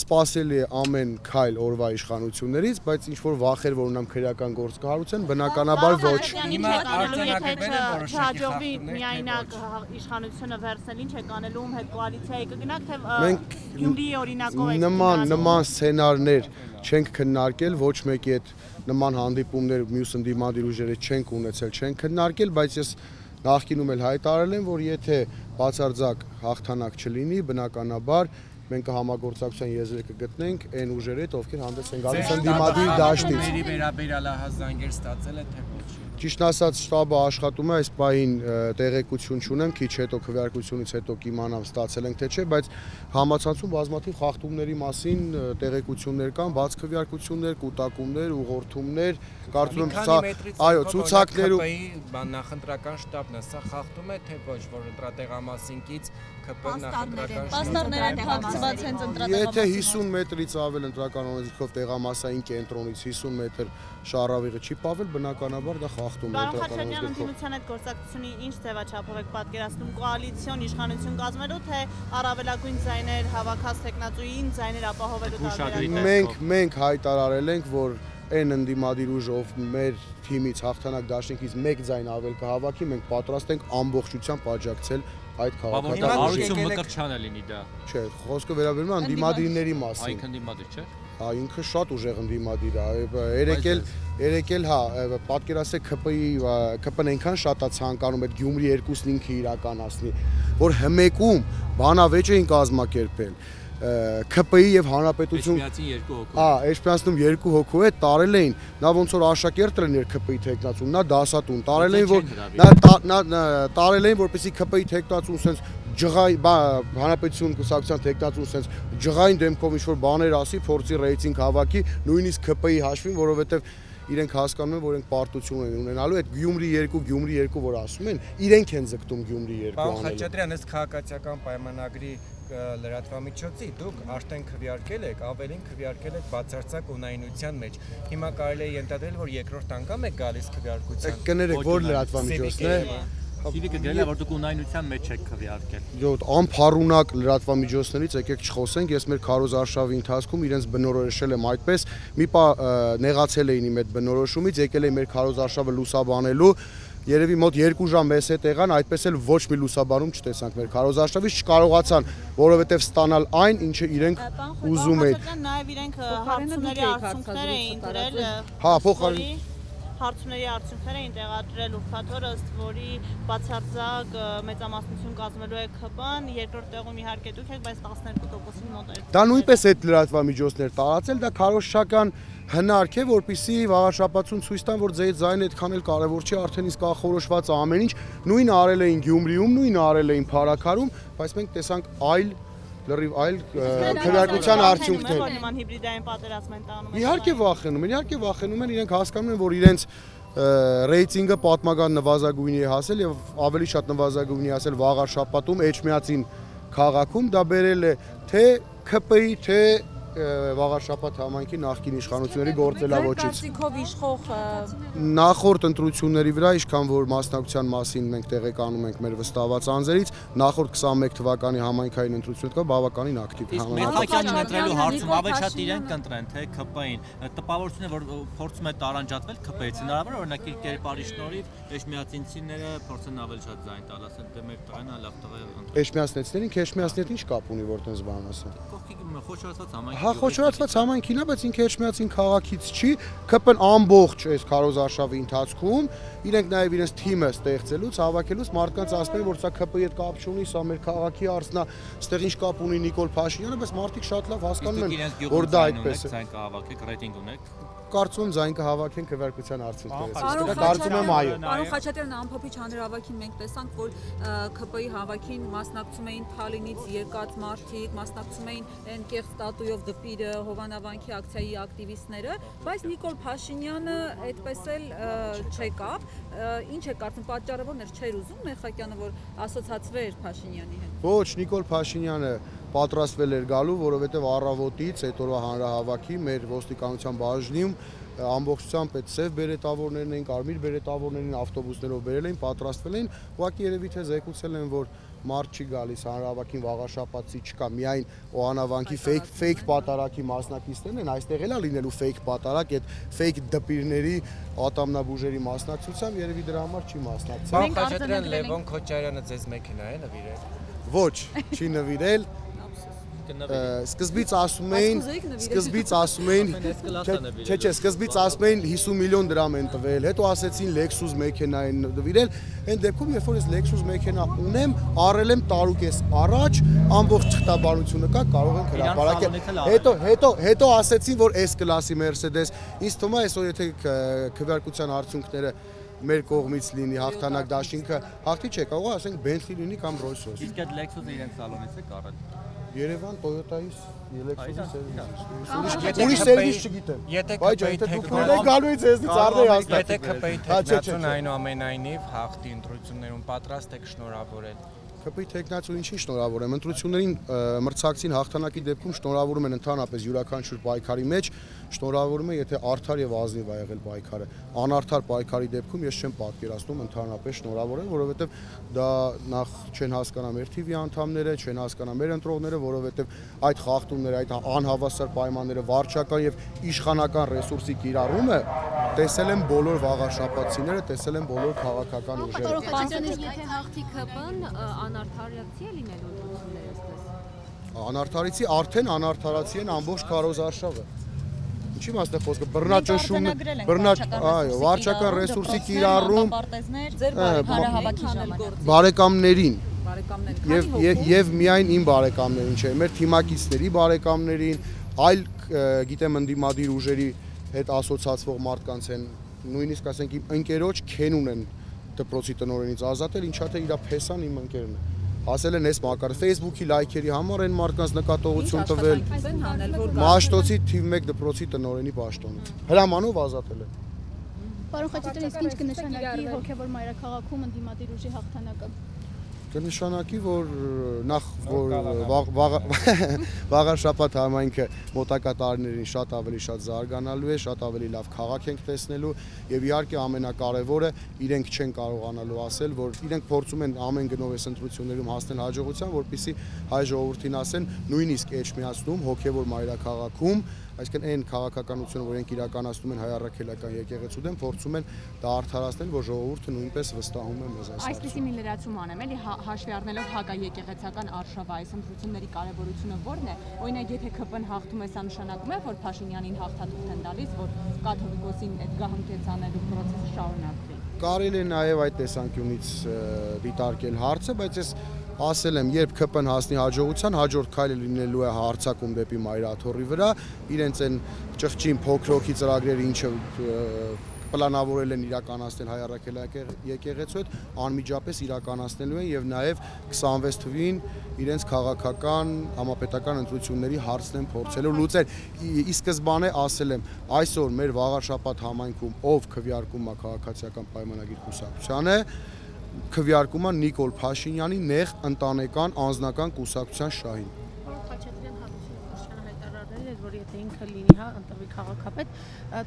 սպասելի է ամեն քայլ օրվա իշխանություններից, բայց ինչ որ վախեր, որ ունեմ քրեական գործ կհարուցեն, բնականաբար ոչ։ Հիմա արձանագրվել են որոշակի խախտումներ, միայնակ իշխանությունը վերցնել, ինչ եք անելու, ում հետ կոալիցիայի կգնաք, թե Գյումրիի օրինակով եք նման սցենարներ չենք քննարկել, ոչ մեկի հետ նման հանդիպումներ մյուս ընդդիմադիր ուժերը չենք ունեցել, չենք քննարկել, բայց ես նախկինում էլ հայտարարել եմ, որ եթե բացարձակ հաղթանակ չլինի, բնականաբար մենք համագործակցության եզրը կգտնենք այն ուժերի հետ, ովքեր հանդես են գալիս ընդդիմադիր դաշտից։ Ձեր վերաբերյալ հազանգեր ստացել է թե ոչ։ Ճիշտ ասած, շտաբը աշխատում է, այս պահին տեղեկություն չունեմ, քիչ հետո քվեարկությունից հետո կիմանամ ստացել ենք թե չէ, բայց համացանցում բազմաթիվ խախտումների մասին տեղեկություններ կան, բաց քվեարկություններ, կուտակումներ, ուղղորդումներ, կարծում եմ սա այո, ցուցակներ ու նախընտրական շտաբն է, սա խախտում է թե ոչ, որ ընտրատեղամասինքից ԿՊ նախընտրական պաստառներ են փակցված հենց ընտրատեղամասին։ Եթե 50 մետրից ավել ընտրական օրենսգրքով տեղամասային կենտրոնից 50 մետր շարավիղը չի պավել, բնականաբար դա խախտում է ընտրական օրենսգրքով։ Ընդդիմության հետ գործակցությունի ինչ ձևաչափով եք պատկերացնում կոալիցիոն իշխանություն կազմելու, թե առավելագույն ձայներ հավաքած տեխնացուին ձայներ ապահովելու տարբերակով։ Մենք հայտարարել ենք, որ այն ընդդիմադիր ուժը, ով մեր թիմից հաղթանակ դաշինքից 1 ձայն ավել կհավաքի, մենք պատրաստ ենք ամբողջությամբ աջակցել այդ քաղաքական Հարություն Մկրտչյանը լինի դա։ Չէ, խոսքը վերաբերում է ընդդիմադիրների մասին։ Այն ընդդիմադիր չէ։ Հա, ինքը շատ ուժեղ ընդդիմադիր է։ Երեկել, հա, պատկերացրեք ԿՊ-ն այնքան շատ է ցանկանում այդ Գյումրի 2-ն ինքը իրականացնի, որ հմեկում բանավեճ էին կազմակերպել։ ԿՊ-ի եւ հանրապետություն Էշպիածին 2 հոգու հետ տարել էին, նա ոնց որ աշակերտ էր ԿՊ-ի տեխնացուն, նա դասատուն, տարել էին որպեսզի ԿՊ-ի տեխնացուն sense ջղայ հանրապետություն կուսակցության տեխնացուն sense ջղային դեմքով ինչ որ բաներ ասի, փորձի ռեյտինգ հավաքի, նույնիսկ ԿՊ-ի հաշվին, որովհետեւ իրենք հասկանում են, որ ենք պարտություն են ունենալու, այդ Գյումրի 2, որ ասում են, իրենք են ձգտում Գյումրի 2 անելու։ Պարոն Խաչատրյան, ըստ քաղաքացիական պայմանագրի լրատվամիջոցի դուք արդեն քվեարկել եք, ավելին քվեարկել եք բացարձակ ունայնության մեջ։ Հիմա կարելի է ենթադրել, որ երկրորդ անգամ եք գալիս քվեարկության։ Կներեք, որ լրատվամիջոցն է։ Սիվիկը գրել է, որ դուք ունայնության մեջ եք քվեարկել։ Յոթ անփառունակ լրատվամիջոցներից եկեք չխոսենք, ես մեր քարոզարշավի ընթացքում իրենց բնորոշել եմ այդպես, մի պա նեղացել էին իմ այդ բնորոշումից, եկել էին մեր քարոզարշավը լուսաբանելու, երևի մոտ 2 ժամ մեզ հետ եղան, այդպես էլ ոչ մի լուսաբանում չտեսանք մեր քարոզարշավից, չկարողացան, որովհետև ստանալ այն, ինչը իրենք ուզում էին։ Նաև իրենք հարցումների արդյունքներ էին դրել։ Հա, փոխարեն Հարցումների արդյունքներ էին տեղադրել ուրբաթ ըստ որի բացարձակ մեծամասնություն կազմելու է ԿՊ-ն, երկրորդ տեղում իհարկե դուք եք, բայց 12%-ին մոտ է։ Դա նույնպես այդ լրատվամիջոցներ տարածել, դա քարոզչական հնարք է, որպեսզի վաղաշաբաթուն ցույց տան, որ ձեր ձայնը այդքան էլ կարևոր չի, արդեն իսկ ախորոշված է ամեն ինչ, նույնը արել էին Գյումրիում, նույնը արել էին Փարաքարում, բայց մենք տեսանք լրիվ այլ քվեարկության արդյունքներ։ Նման հիբրիդային պատերազմ են տանում։ Իհարկե վախենում են, իրենք հասկանում են, որ իրենց ռեյտինգը պատմական նվազագույնի է հասել եւ ավելի շատ նվազագույնի հասել վաղաշաբաթում Էջմիածին քաղաքում, դա բերել է թե ԿՊ-ի, թե վաղաշաբաթ համայնքի նախկին իշխանությունների գործելավոճից։ Կարծիքով իշխող Նախորդ ընտրությունների վրա, ինչքան որ մասնակցության մասին մենք տեղեկանում ենք մեր վստահված անձերից, նախորդ 21 թվականի համայնքային ընտրությունները բավականին ակտիվ Մեծակյանին ընտրելու հարցում ավելի շատ իրենք կընտրեն, թե ԿՊ-ին։ Տպավորություն է, որ փորձում է տարանջատվել ԿՊ-ից, հնարավոր է օրինակ կերպարի շնորհիվ Էջմիածինցիները փորձեն ավելի շատ ձայն տալ, ասեն դե մեր տղան լավ տղա է ընտրել։ Էջմիածնեցիներին, Էջմիածնետին ինչ կապ ունի, որ տենց բան ասեն։ Խոշորացված համայնք։ Հա, խոշորացված համայնքին է, բայց ինքը Էջմիածին քաղաքից չի, ԿՊ-ն ամբողջ այս քարոզարշավի ընթացքում իրենք նաև իրենց թիմը ստեղծելուց, հավաքելուց մարդկանց ասում են, որ սա ԿՊ-ի հետ կապ չունի, սա մեր քաղաքի հարցն է, այստեղ ինչ կապ ունի Նիկոլ Փաշինյանը, բայց մարդիկ շատ լավ հասկանում են, որ դա այդպես է։ Ձայն կհավաքեք, ռեյտինգ ունեք։ Կարծում եմ ձայն կհավաքեն քվեարկության արդյունքները։ Կարծում եմ այո։ Պարոն Խաչատրյան, ամփոփիչ հանրահավաքին մենք տեսանք, որ ԿՊ-ի հավաքին մասնակցում էին Թալինից եկած մարդիկ, մասնակցում էին այն կեղծ տատույով դպիրը, Հովանավանքի ակցիայի ակտիվիստները, բայց Նիկոլ Փաշինյանը այդպես էլ չեկավ։ Ինչ է կարծում, պատճառը ո՞րն էր, չէր ուզում Մեխակյանը, որ ասոցացվեր Փաշինյանի հետ։ Ոչ, Նիկոլ Փաշինյանը պատրաստվել էր գալու, որովհետև առավոտից այդ օրվա հանրահավաքի մեր ոստիկանության բաժնում ամբողջությամբ այդ սև բերետավորներն էին, կարմիր բերետավորներին ավտոբուսներով բերել էին, պատրաստվել էին, ուղղակի երևի թե զեկուցել են, որ մարդ չի գալիս, հանրահավաքին վաղաշաբաթի չկա, միայն Օհանավանքի fake պատարակի մասնակիցներն են, այստեղ էլ է լինելու fake պատարակ, այդ fake դպիրների ատամնաբուժերի մասնակցությամբ երևի դրա համար չի մասնակցել։ Պարոն Խաչատրյան, Լևոն Քոչարյանը ձեզ մեքենա է նվիրել։ Ոչ, չի նվիրել։ Սկզբից ասում էին, չէ, սկզբից ասում էին 50 միլիոն դրամ են տվել, հետո ասեցին Lexus մեքենա են նվիրել, այն դեպքում երբ որ ես Lexus մեքենա ունեմ, առել եմ տարուկես առաջ, ամբողջ թղթաբանությունը կա, կարող ենք հրապարակել։ Հետո ասեցին, որ S-կլասի Mercedes, ինձ թվում է այսօր եթե քվեարկության արդյունքները մեր կողմից լինի հաղթանակ դաշինքը, հաղթի չէ, կարող է ասենք Bentley լինի կամ Rolls-Royce։ Իսկ այդ Lexus-ը իրենց սալոնից է կարել։ Երևան Toyota-ից Lexus-ի սերվիսից։ Ուրիշ սերվիս չգիտեմ։ Եթե դուք գալու եք ձեզնից արդեն հաստատ։ Եթե ԿՊ-ի թեկնածուն այնուամենայնիվ հաղթի ընտրություններում պատրաստ եք շնորհավորել։ ԿՊ-ի թեկնածուն ինչին շնորհավորեմ, ընտրություններին մրցակցին հաղթանակի դեպքում շնորհավորում են ընդհանրապես յուրաքանչյուր պայքարի մեջ, շնորհավորում են, եթե արդար եւ ազնիվ է եղել պայքարը։ Անարդար պայքարի դեպքում ես չեմ պատկերացնում ընդհանրապես շնորհավորել, որովհետեւ դա նախ չեն հասկանա մեր TV անդամները, չեն հասկանա մեր ընտրողները, որովհետեւ այդ խախտումները, այդ անհավասար պայմանները, վարչական եւ իշխանական ռեսուրսի կիրառումը տեսել են բոլոր վաղաշաբաթցիները, տեսել են բոլոր քաղաքական ուժերը։ Եթե հաղթի ԿՊ-ն անարդարացի է լինելու ընտրությունները այստեղ։ Անարդարիցի արդեն անարդարացի են ամբողջ քարոզարշավը։ Ինչի՞ մասն է խոսքը, վարչական ռեսուրսի կիրառում բարեկամներին եւ միայն իմ բարեկամներին չէ, մեր թիմակիցների բարեկամներին, այլ գիտեմ ընդդիմադիր ուժերի հետ ասոցացվող մարդկանց են, նույնիսկ ասենք իմ ընկերոջ Քենուն են դպրոցի տնօրենից ազատել, ինչա թե իր փեսան իմ ընկերն է։ Ասել են այս մակարը Facebook-ի լայքերի համար են մարդկանց նկատողություն տվել։ Մաշտոցի թիվ 1 դպրոցի տնօրենի պաշտոնից։ Հրամանով ազատել են։ Պարոն Խաչատրյան, իսկ ինչ կնշանակի հոգևոր մայրաքաղաքում ընդդիմադիր ուժի հաղթանակը։ Կնշանակի, որ նախ վաղաշաբաթ համայնքը մոտակա տարիներին շատ ավելի զարգանալու է, շատ ավելի լավ քաղաք ենք տեսնելու եւ իհարկե ամենակարևորը իրենք չեն կարողանալու ասել, որ իրենք փորձում են ամեն գնով այս ընտրություններում հասնել հաջողության, որպեսզի հայ ժողովրդին ասեն նույնիսկ էջմիածնում հոգեվոր մայրաքաղաքում, այսինքն այն քաղաքականությունը, որ իրենք իրականացնում են հայ առաքելական եկեղեցու դեմ, փորձում են դա արդարացնել, որ ժողովուրդը նույնպես վստահում է մեզ այս։ Այսպեսի մի լրացում անեմ, էլի հաշվի առնելով հակաեկեղեցական արշավը այս ընտրությունների կարևորությունը ո՞րն է։ Օրինակ, եթե ԿՊ-ն հաղթում է, սա նշանակում է, որ Փաշինյանին հաղթաթուղթ են տալիս, որ կաթողիկոսին այդ գահընկեցանելու process-ը շարունակվի։ Կարելի է նաև այդ տեսանկյունից դիտարկել հարցը, բայց ես ասել եմ, երբ ԿՊ-ն հասնի հաջողության, հաջորդ քայլը լինելու է հարձակում դեպի Մայրաթորի վրա, իրենց այն ճղճին փոքրոքի ծրագրերը, ինչը պլանավորել են իրականացնել հայ առաքելական եկեղեցու հետ, անմիջապես իրականացնելու են եւ նաեւ 26 թվին իրենց քաղաքական համապետական ընտրությունների հարցն են փորձելու լուծել։ Ի սկզբանե ասել եմ, այսօր մեր վաղաշաբաթ համայնքում ով քվեարկում է քաղաքացիական պայմանագիր կուսակցությանը, քվեարկում է Նիկոլ Փաշինյանի նեղ ընտանեկան անձնական կուսակցության շահին։ Որ եթե ինքը լինի, հա, ընտրվի քաղաքապետ,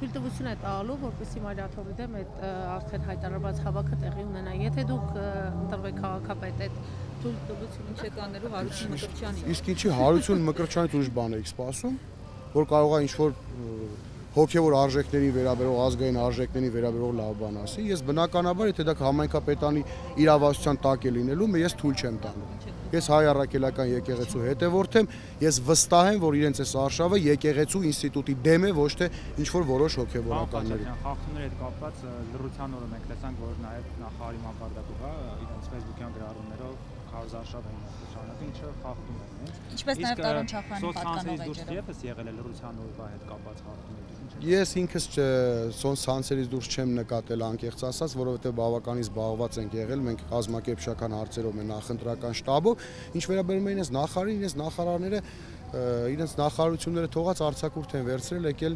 թույլտվություն է տալու, որպեսզի Մայրաթորի դեմ այդ արդեն հայտարարված հավաքը տեղի ունենա։ Եթե դուք ընտրվեք քաղաքապետ, այդ թույլտվությունը ինչ է կանելու Հարություն Մկրտչյանին։ Իսկ ինչի Հարություն Մկրտչյանից ուրիշ բան եք սպասում, որ կարող է ինչ-որ հոգևոր արժեքների վերաբերող, ազգային արժեքների վերաբերող լավ բան ասի։ Ես բնականաբար, եթե դա համայնքապետանի իրավասության տակ է լինելու, ես թույլ չեմ տալու։ Ես հայ առաքելական եկեղեցու հետևորդ եմ, ես վստահ եմ, որ իրենց այս արշավը եկեղեցու ինստիտուտի դեմ է, ոչ թե ինչ-որ որոշ հոգևորականների։ Խախտումների հետ կապված լռության օրը մենք տեսանք, որ նաև նախարարի մակարդակով իրենց Facebook-յան գրառումներով քարոզարշավ են նշանակում, ինչը խախտում է։ Ինչպես նաև Տարոն Չախյանի պատկանող էջերը։ Եվս եղել է լռության օրվա հետ կապված խախտումներ։ Ես ինքս ցանցերից դուրս չեմ նկատել անկեղծ ասած, որովհետև բավականին զբաղված ենք եղել, մենք կազմակերպչական հարցերով մեր նախընտրական շտաբով, ինչ վերաբերում է իրենց նախարարին, իրենց նախարարները իրենց նախարարությունները թողած արձակուրդ են վերցրել, եկել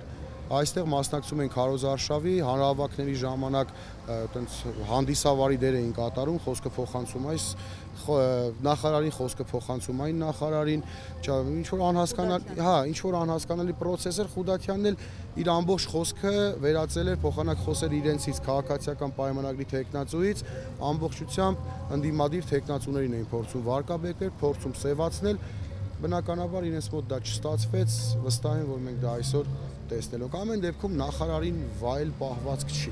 այստեղ մասնակցում են քարոզարշավի հանրահավաքների ժամանակ այտենց հանդիսավարի դեր էին կատարում, խոսքը փոխանցում այս նախարարին, խոսքը փոխանցում այն նախարարին, ինչ որ անհասկանալի, ինչ որ անհասկանալի process էր, Խուդատյանն էլ իր ամբողջ խոսքը վերածել էր փոխանակ խոսել իրենցից քաղաքացիական պայմանագրի թեկնածուից, ամբողջությամբ ընդդիմադիր թեկնածուներին էին փորձում վարկաբեկել, փորձում սևացնել, բնականաբար իրենց մոտ դա չստացվեց, վստահ եմ, որ մենք դա այսօր տեսնելու ենք, ամեն դեպքում նախարարին վայել պահվածք չի։